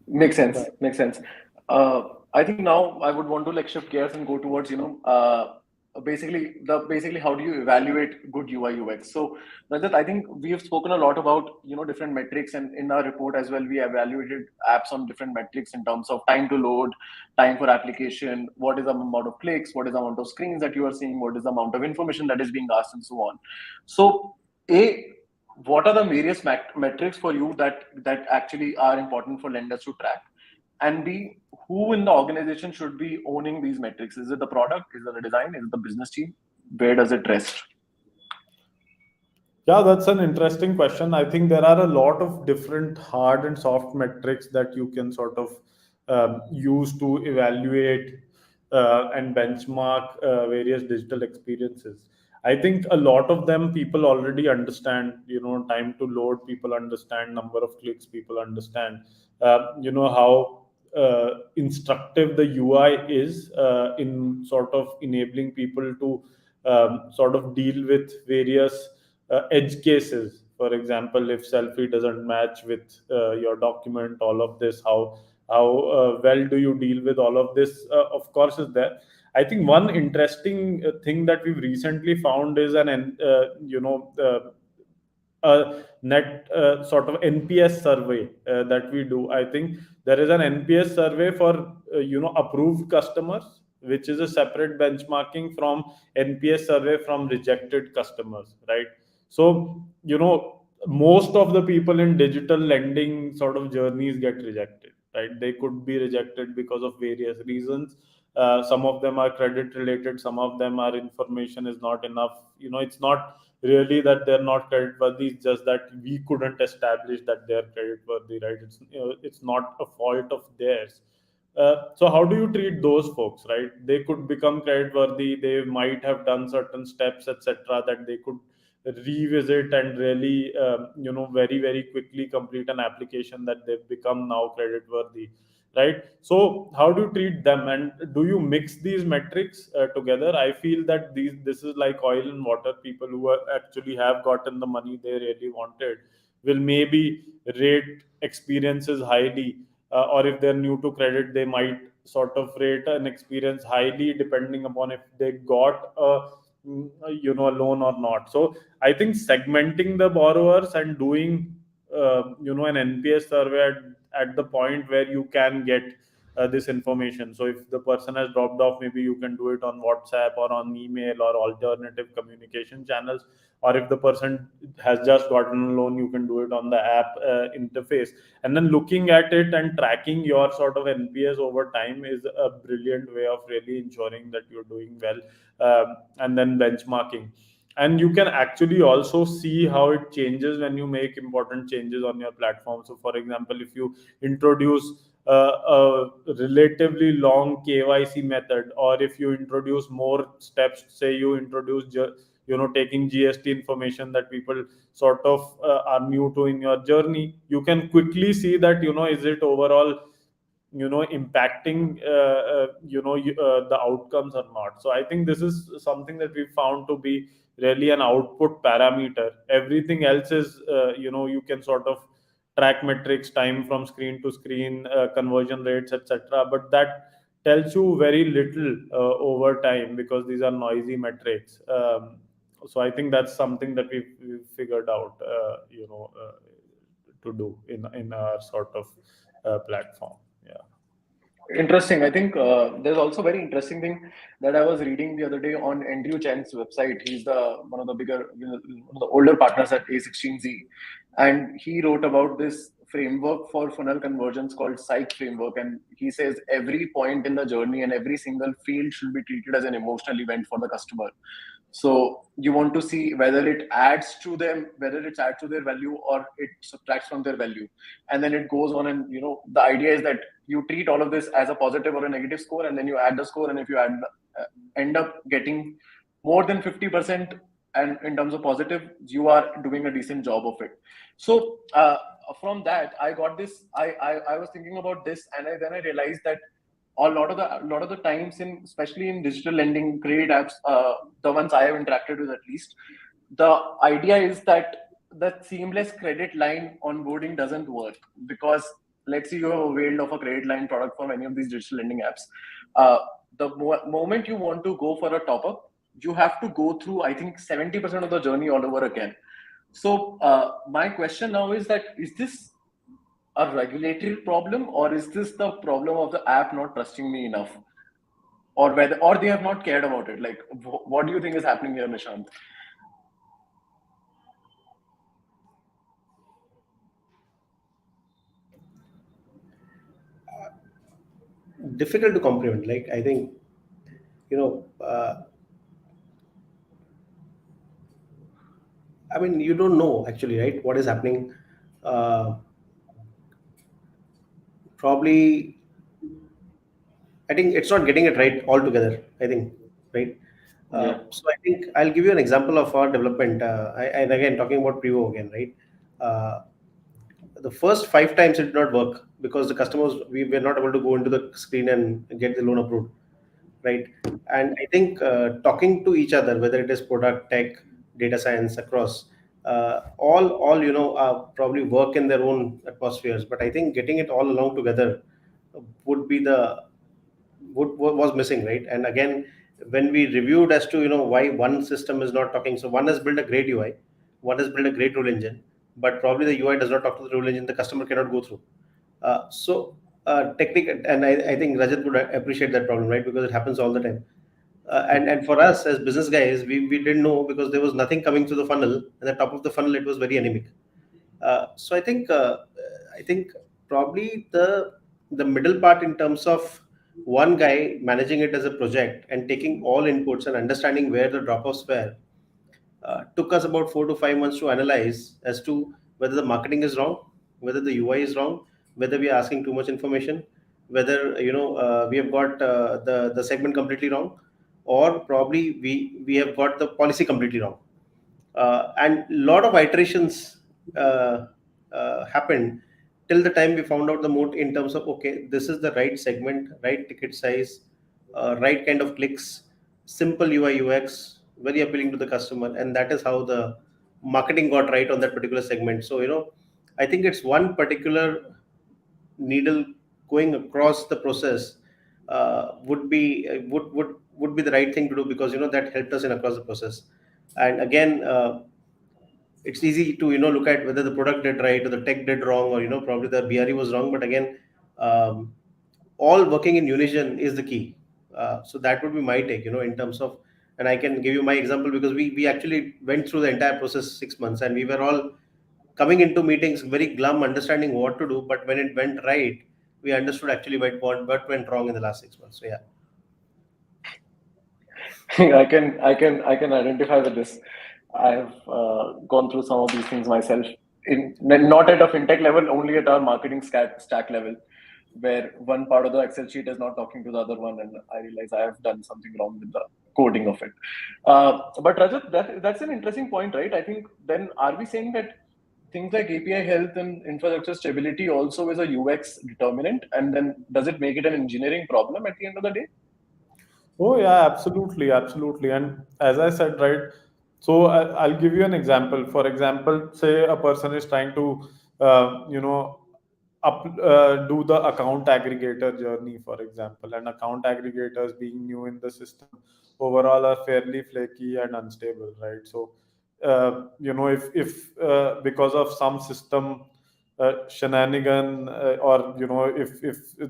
Makes sense. Right. Makes sense. I think now I would want to like shift gears and go towards basically how do you evaluate good UI UX? So Rajat, I think we have spoken a lot about different metrics, and in our report as well we evaluated apps on different metrics in terms of time to load, time for application, what is the amount of clicks, what is the amount of screens that you are seeing, what is the amount of information that is being asked, and so on. So a what are the various metrics for you that actually are important for lenders to track, and b who in the organization should be owning these metrics? Is it the product, is it the design, is it the business team? Where does it rest? Yeah, that's an interesting question. I think there are a lot of different hard and soft metrics that you can sort of use to evaluate and benchmark various digital experiences. I think a lot of them people already understand. Time to load, people understand. Number of clicks, people understand. How instructive the UI is in sort of enabling people to sort of deal with various edge cases. For example, if selfie doesn't match with your document, all of this, how well do you deal with all of this? Of course, is there. I think one interesting thing that we've recently found is a net sort of NPS survey that we do. I think there is an NPS survey for approved customers, which is a separate benchmarking from NPS survey from rejected customers, right? So most of the people in digital lending sort of journeys get rejected, right? They could be rejected because of various reasons. Some of them are credit related, some of them are information is not enough. It's not really that they're not credit worthy, it's just that we couldn't establish that they're credit worthy, right? It's not a fault of theirs. So how do you treat those folks, right? They could become credit worthy, they might have done certain steps, etc., that they could revisit and really very very quickly complete an application that they've become now credit worthy, right? So how do you treat them, and do you mix these metrics together? I feel that this is like oil and water. People who actually have gotten the money they really wanted will maybe rate experiences highly, or if they're new to credit they might sort of rate an experience highly depending upon if they got a loan or not. So I think segmenting the borrowers and doing an NPS survey at the point where you can get this information. So if the person has dropped off, maybe you can do it on WhatsApp or on email or alternative communication channels. Or if the person has just gotten a loan, you can do it on the app interface. And then looking at it and tracking your sort of NPS over time is a brilliant way of really ensuring that you're doing well. And then benchmarking, and you can actually also see how it changes when you make important changes on your platform. So for example, if you introduce a relatively long KYC method, or if you introduce more steps, say you introduce taking GST information that people sort of are new to in your journey, you can quickly see that is it overall impacting the outcomes or not. So I think this is something that we found to be really an output parameter. Everything else is you can sort of track metrics, time from screen to screen, conversion rates, etc., but that tells you very little over time because these are noisy metrics. So I think that's something that we've figured out, to do in our sort of platform. Yeah. Interesting. I think there's also very interesting thing that I was reading the other day on Andrew Chen's website. He's the one of the bigger, one of the older partners at A16Z, and he wrote about this framework for funnel conversions called Psych framework. And he says every point in the journey and every single field should be treated as an emotional event for the customer. So you want to see whether it adds to them, whether it adds to their value or it subtracts from their value, and then it goes on. And the idea is that you treat all of this as a positive or a negative score, and then you add the score. And if you end up getting more than 50%, and in terms of positive, you are doing a decent job of it. So from that, I got this. I was thinking about this, and then I realized that a lot of the times, especially in digital lending credit apps, the ones I have interacted with at least, the idea is that the seamless credit line onboarding doesn't work, because let's say you have availed of a credit line product from any of these digital lending apps. The moment you want to go for a top up, you have to go through, I think, 70% of the journey all over again. So my question now is that, is this a regulatory problem, or is this the problem of the app not trusting me enough, or they have not cared about it? Like, what do you think is happening here, Nishant? Difficult to comprehend. Like, I think, I mean, you don't know actually, right? What is happening? Uh, Probably, I think it's not getting it right altogether. I think, right? Yeah. So I think I'll give you an example of our development. And again, talking about Prevo again, right? Uh, the first 5 times it did not work because the customers, we were not able to go into the screen and get the loan approved, right? And I think talking to each other, whether it is product, tech, data science, across, all probably work in their own atmospheres, but I think getting it all along together would be the what was missing, right? And again, when we reviewed as to why one system is not talking, so one has built a great UI, one has built a great rule engine, but probably the UI does not talk to the rule engine, the customer cannot go through. Technique, and I think Rajat would appreciate that problem, right? Because it happens all the time. And for us as business guys, we didn't know because there was nothing coming through the funnel, and the top of the funnel it was very anemic. So I think probably the middle part in terms of one guy managing it as a project and taking all inputs and understanding where the drop-offs were took us about 4 to 5 months to analyze as to whether the marketing is wrong, whether the UI is wrong, whether we are asking too much information, whether we have got the segment completely wrong, or probably we have got the policy completely wrong. And a lot of iterations happened till the time we found out the moat in terms of, okay, this is the right segment, right ticket size, right kind of clicks, simple UI UX, very appealing to the customer, and that is how the marketing got right on that particular segment. So I think it's one particular needle going across the process would be the right thing to do, because that helped us in across the process. And again, it's easy to look at whether the product did right or the tech did wrong, or probably the BRE was wrong. But again, all working in unison is the key. So that would be my take, in terms of, and I can give you my example because we actually went through the entire process 6 months, and we were all coming into meetings very glum, understanding what to do. But when it went right, we understood actually what went wrong in the last 6 months. So yeah. I can identify with this. I've gone through some of these things myself, not at a fintech level, only at our marketing stack level, where one part of the Excel sheet is not talking to the other one, and I realize I have done something wrong with the coding of it. But Rajat, that's an interesting point, right? I think then, are we saying that things like API health and infrastructure stability also is a UX determinant, and then does it make it an engineering problem at the end of the day? Oh yeah, absolutely, absolutely. And as I said, right, so I'll give you an example. For example, say a person is trying to, do the account aggregator journey, for example, and account aggregators being new in the system, overall are fairly flaky and unstable, right? So if because of some system shenanigan, or if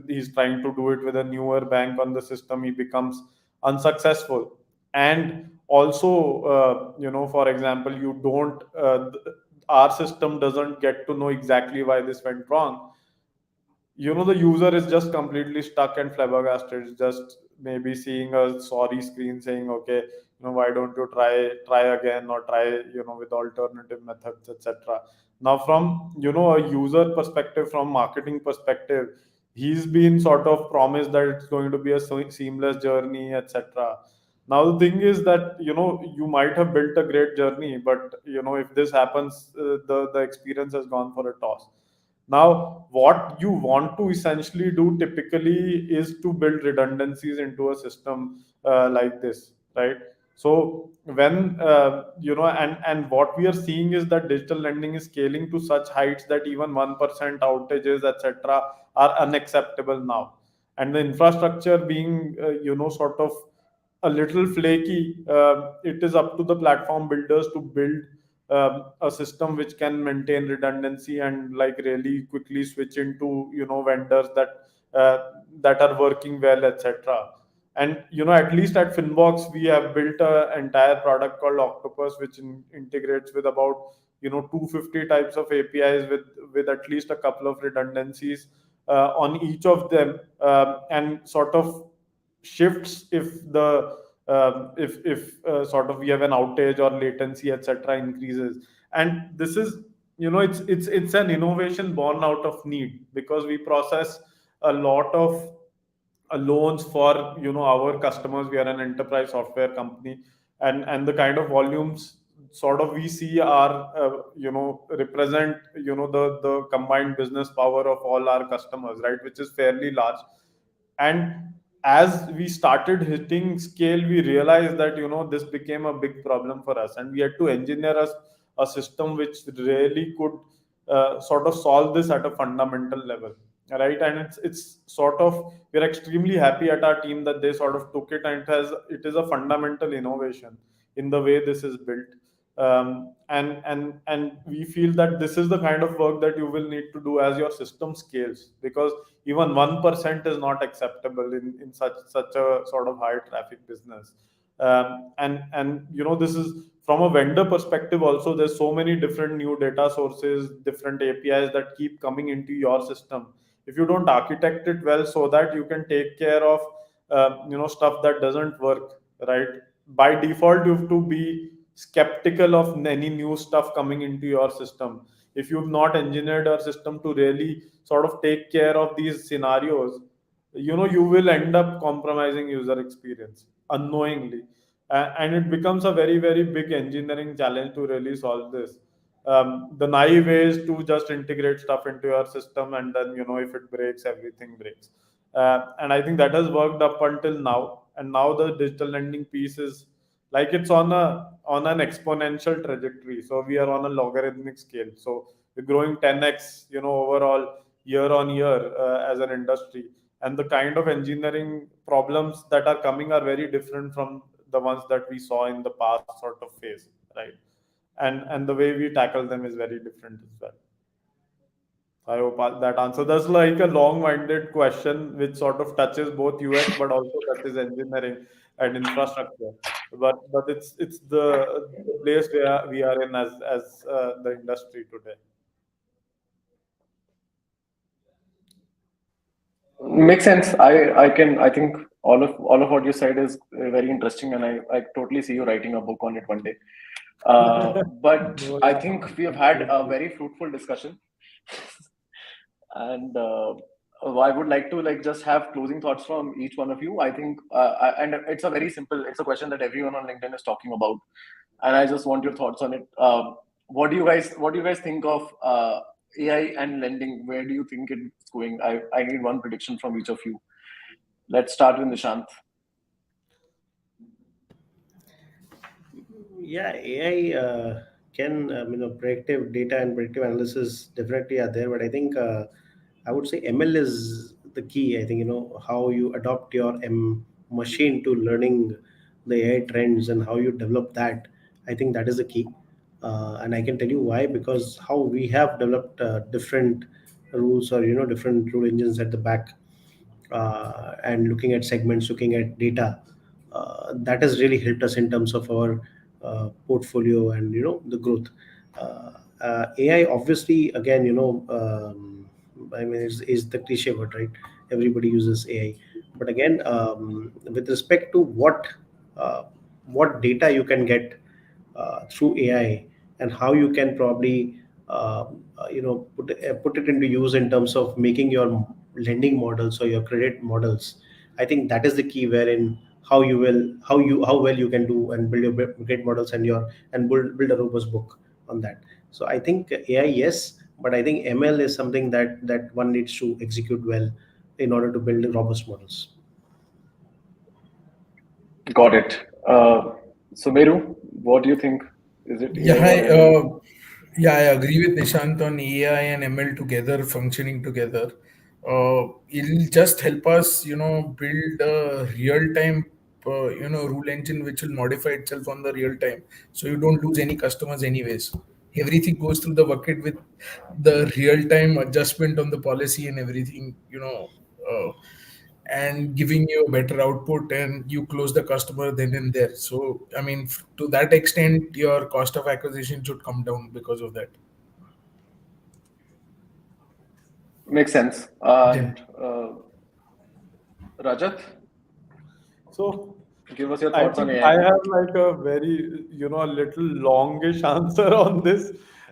he's trying to do it with a newer bank on the system, he becomes unsuccessful. And also, for example, you don't our system doesn't get to know exactly why this went wrong. The user is just completely stuck and flabbergasted, just maybe seeing a sorry screen saying, okay, why don't you try again, or try with alternative methods, etc. Now, from a user perspective, from marketing perspective, he's been sort of promised that it's going to be a seamless journey, etc. Now the thing is that you might have built a great journey, but if this happens, the experience has gone for a toss. Now, what you want to essentially do typically is to build redundancies into a system like this, right? So when and what we are seeing is that digital lending is scaling to such heights that even 1% outages, etc., are unacceptable now. And the infrastructure being sort of a little flaky, it is up to the platform builders to build a system which can maintain redundancy and like really quickly switch into vendors that are working well, etc. And at least at FinBox we have built an entire product called Octopus, which integrates with about 250 types of APIs with at least a couple of redundancies on each of them, and sort of shifts if the if sort of we have an outage or latency, etc., increases. And this is it's an innovation born out of need, because we process a lot of loans for our customers. We are an enterprise software company, and the kind of volumes sort of we see are represent the combined business power of all our customers, right, which is fairly large. And as we started hitting scale, we realized that this became a big problem for us, and we had to engineer a system which really could sort of solve this at a fundamental level, right? And it's sort of, we're extremely happy at our team that they sort of took it, and it is a fundamental innovation in the way this is built. And we feel that this is the kind of work that you will need to do as your system scales, because even 1% is not acceptable in such a sort of high traffic business. And this is from a vendor perspective also. There's so many different new data sources, different APIs that keep coming into your system. If you don't architect it well so that you can take care of stuff that doesn't work, right, by default you have to be skeptical of any new stuff coming into your system. If you've not engineered your system to really sort of take care of these scenarios, you will end up compromising user experience unknowingly. And it becomes a very, very big engineering challenge to really solve this. The naive way is to just integrate stuff into your system, and then if it breaks, everything breaks. And I think that has worked up until now, and now the digital lending piece is like it's on an exponential trajectory. So we are on a logarithmic scale, so we're growing 10x overall year on year as an industry. And the kind of engineering problems that are coming are very different from the ones that we saw in the past sort of phase, right? And the way we tackle them is very different as well. I hope that answer. That's like a long-winded question which sort of touches both UX but also touches engineering and infrastructure. But it's the place where we are in as the industry today. Makes sense. I think all of what you said is very interesting, and I totally see you writing a book on it one day. But No, I think we have had a very fruitful discussion, and I would like to just have closing thoughts from each one of you. I think, and it's a very simple. It's a question that everyone on LinkedIn is talking about, and I just want your thoughts on it. What do you guys think of AI and lending? Where do you think it's going? I need one prediction from each of you. Let's start with Nishant. Yeah, AI can, predictive data and predictive analysis definitely are there, but I think I would say ML is the key. I think how you adopt your machine to learning the AI trends and how you develop that, I think that is the key. And I can tell you why, because how we have developed different rules, or different rule engines at the back, and looking at segments, looking at data, that has really helped us in terms of our portfolio and the growth. AI, obviously, again, I mean, is the cliche word, right? Everybody uses AI, but again, with respect to uh, what data you can get through AI, and how you can probably put it into use in terms of making your lending models or your credit models. I think that is the key, wherein how well you can do and build your great models, and build a robust book on that. So I think AI, yes, but I think ML is something that one needs to execute well in order to build robust models. Got it. So Meru, what do you think? Is it Yeah, AI or hi. ML? Yeah, I agree with Nishant on AI and ML together, functioning together. It'll just help us, build a real-time, rule engine which will modify itself on the real time. So you don't lose any customers anyways. Everything goes through the bucket with the real-time adjustment on the policy and everything, and giving you a better output, and you close the customer then and there. So I mean, to that extent your cost of acquisition should come down because of that. Makes sense. Yeah. And Rajat, So give us your I thoughts on think I AI. have like a very, a little longish answer on this,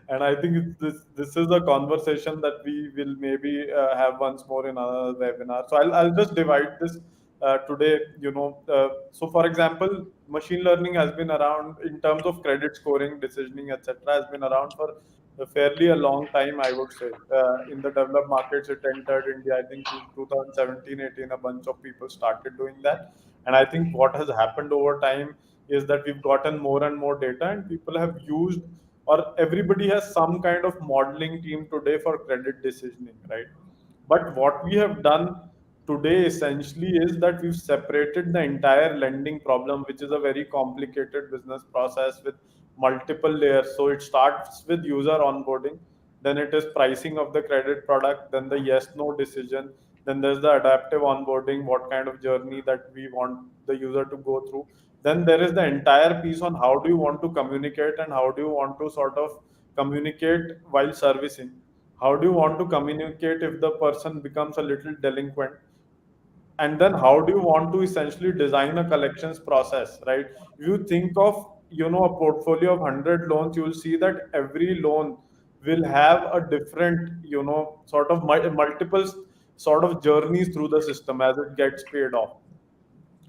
and I think this is a conversation that we will maybe have once more in another webinar. So I'll just divide this today. So for example, machine learning has been around in terms of credit scoring, decisioning, etc. Has been around for a fairly a long time, I would say. In the developed markets, it entered India, I think, 2017, 18. A bunch of people started doing that, and I think what has happened over time is that we've gotten more and more data, and people have used, or everybody has some kind of modeling team today for credit decisioning, right? But what we have done today essentially is that we've separated the entire lending problem, which is a very complicated business process with multiple layers. So it starts with user onboarding, then it is pricing of the credit product, then the yes no decision, then there's the adaptive onboarding, what kind of journey that we want the user to go through. Then there is the entire piece on how do you want to communicate and how do you want to sort of communicate while servicing. How do you want to communicate if the person becomes a little delinquent? And then how do you want to essentially design a collections process, right? If you think of, a portfolio of 100 loans, you will see that every loan will have a different, sort of multiple sort of journeys through the system as it gets paid off.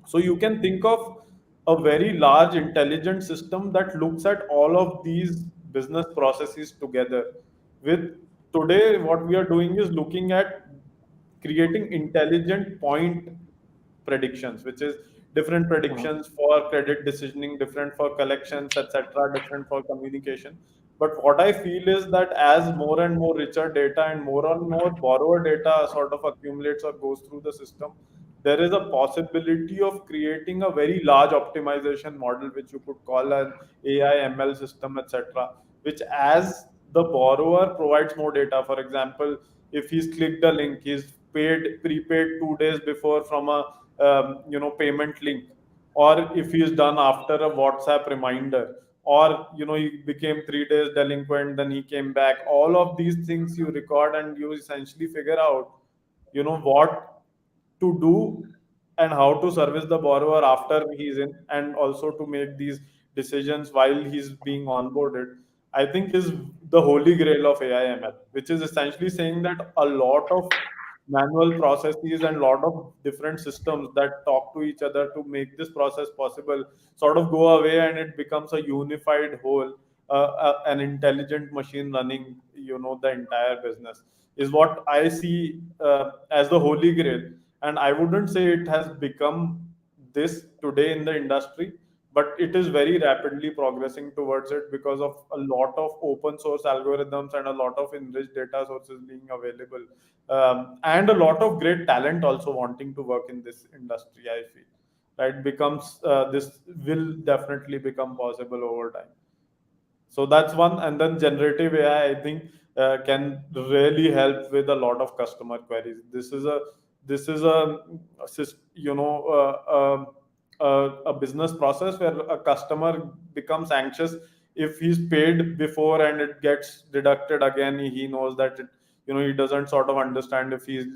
So you can think of a very large intelligent system that looks at all of these business processes together. With today, what we are doing is looking at creating intelligent point predictions, which is different Mhm. predictions for credit decisioning, different for collections, etc., different for communication. But what I feel is that as more and more richer data and more borrower data sort of accumulates or goes through the system, there is a possibility of creating a very large optimization model, which you could call an AI ML system, etc., which as the borrower provides more data. For example, if he's clicked a link, he's prepaid 2 days before from a payment link, or if he's done after a WhatsApp reminder, or he became 3 days delinquent, then he came back. All of these things you record, and you essentially figure out what to do and how to service the borrower after he's in, and also to make these decisions while he's being onboarded. I think is the holy grail of AIML, which is essentially saying that a lot of manual processes and a lot of different systems that talk to each other to make this process possible sort of go away, and it becomes a unified whole, an intelligent machine running the entire business, is what I see as the holy grail. And I wouldn't say it has become this today in the industry, but it is very rapidly progressing towards it because of a lot of open source algorithms and a lot of enriched data sources being available, and a lot of great talent also wanting to work in this industry, I feel. right, becomes this will definitely become possible over time. So that's one. And then generative AI, I think, can really help with a lot of customer queries. This is a a business process where a customer becomes anxious if he's paid before and it gets deducted again. He knows that he doesn't sort of understand if his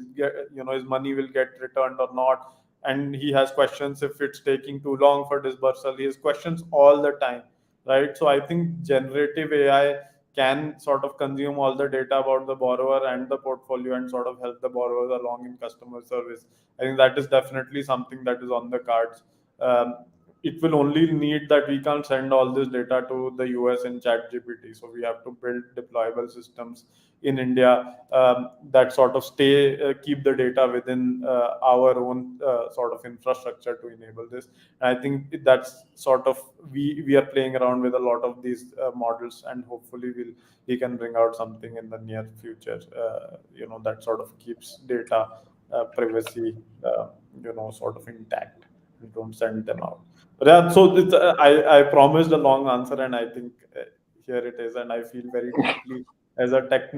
money will get returned or not, and he has questions if it's taking too long for disbursal. He has questions all the time, right? So I think generative AI can sort of consume all the data about the borrower and the portfolio and sort of help the borrowers along in customer service. I think that is definitely something that is on the cards. It will only need that we can't send all this data to the US in ChatGPT, so we have to build deployable systems in India that sort of keep the data within our own sort of infrastructure to enable this. And I think that's sort of we are playing around with a lot of these models, and hopefully we can bring out something in the near future. That sort of keeps data privacy, sort of intact. We don't send them out. But yeah, so it's, I promised a long answer, and I think here it is. And I feel very deeply as a tech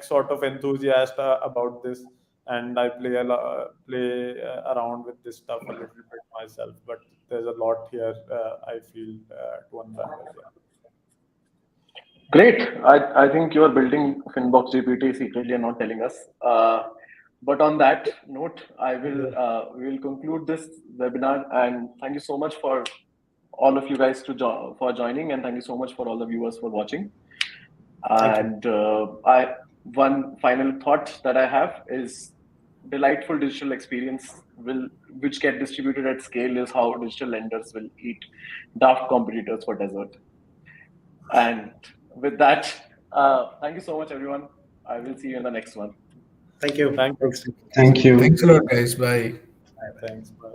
sort of enthusiast about this, and I play around with this stuff a little bit myself. But there's a lot here I feel to unravel. Yeah. Great. I think you are building FinBox GPT secretly and not telling us. But on that note, we will conclude this webinar, and thank you so much for all of you guys for joining, and thank you so much for all the viewers for watching. And one final thought that I have is delightful digital experience which get distributed at scale is how digital lenders will eat daft competitors for dessert. And with that, thank you so much, everyone. I will see you in the next one. Thank you. Thanks. Thank you. Thanks a lot, guys. Bye. Thanks. Bye.